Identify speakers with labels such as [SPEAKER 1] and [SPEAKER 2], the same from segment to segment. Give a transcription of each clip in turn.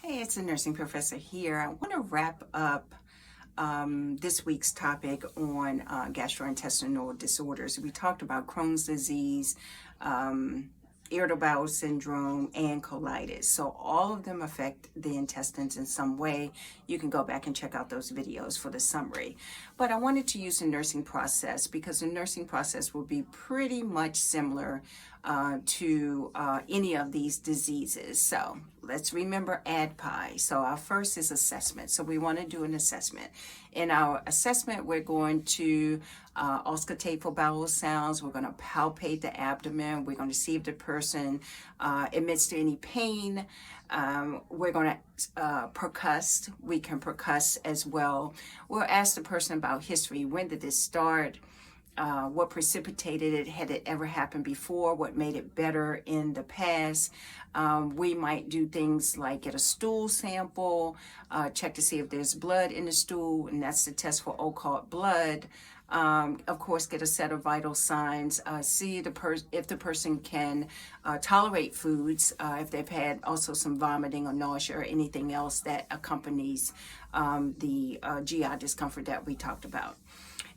[SPEAKER 1] Hey, it's a nursing professor here. I want to wrap up this week's topic on gastrointestinal disorders. We talked about Crohn's disease, irritable bowel syndrome, and colitis. So all of them affect the intestines in some way. You can go back and check out those videos for the summary. But I wanted to use the nursing process because the nursing process will be pretty much similar to any of these diseases. So let's remember ADPI. So our first is assessment. So we want to do an assessment. In our assessment, we're going to auscultate for bowel sounds. We're going to palpate the abdomen. We're going to see if the person admits to any pain. We're going to percuss. We can percuss as well. We'll ask the person about history. When did this start? What precipitated it? Had it ever happened before? What made it better in the past? We might do things like get a stool sample, check to see if there's blood in the stool, and that's the test for occult blood. Of course, get a set of vital signs, see if the person can tolerate foods, if they've had also some vomiting or nausea or anything else that accompanies the GI discomfort that we talked about.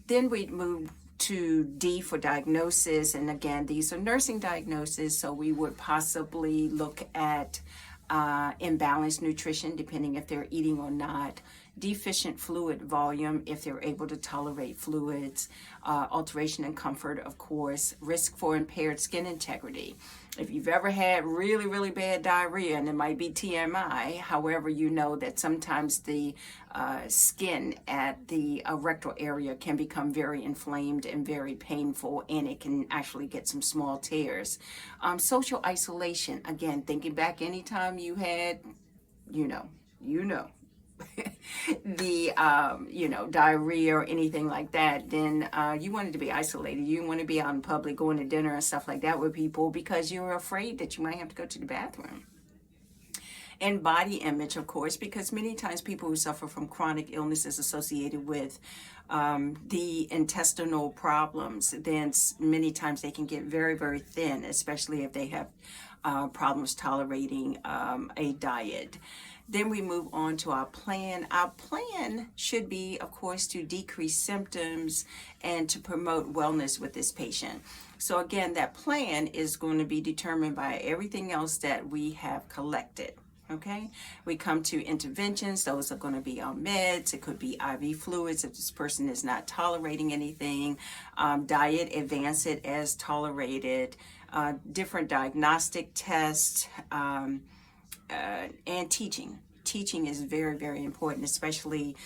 [SPEAKER 1] Then we move to D for diagnosis, and again, these are nursing diagnoses, so we would possibly look at imbalanced nutrition, depending if they're eating or not, deficient fluid volume, if they're able to tolerate fluids, alteration in comfort, of course, risk for impaired skin integrity. If you've ever had really, really bad diarrhea, and it might be TMI, however, you know that sometimes the skin at the rectal area can become very inflamed and very painful, and it can actually get some small tears. Social isolation, again, thinking back anytime you had, the diarrhea or anything like that, then you wanted to be isolated. You want to be out in public, going to dinner and stuff like that with people because you're afraid that you might have to go to the bathroom. And body image, of course, because many times people who suffer from chronic illnesses associated with the intestinal problems, then many times they can get very, very thin, especially if they have problems tolerating a diet. Then we move on to our plan. Our plan should be, of course, to decrease symptoms and to promote wellness with this patient. So again, that plan is going to be determined by everything else that we have collected. Okay, we come to interventions. Those are going to be our meds. It could be IV fluids if this person is not tolerating anything. Diet, advance it as tolerated. Different diagnostic tests. And teaching. Teaching is very, very important, especially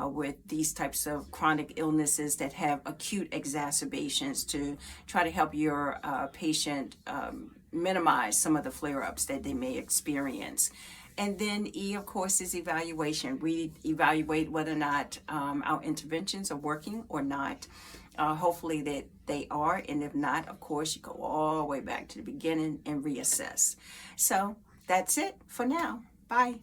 [SPEAKER 1] with these types of chronic illnesses that have acute exacerbations, to try to help your patient minimize some of the flare-ups that they may experience. And then E, of course, is evaluation. We evaluate whether or not our interventions are working or not. Hopefully that they are, and if not, of course, you go all the way back to the beginning and reassess. So that's it for now. Bye.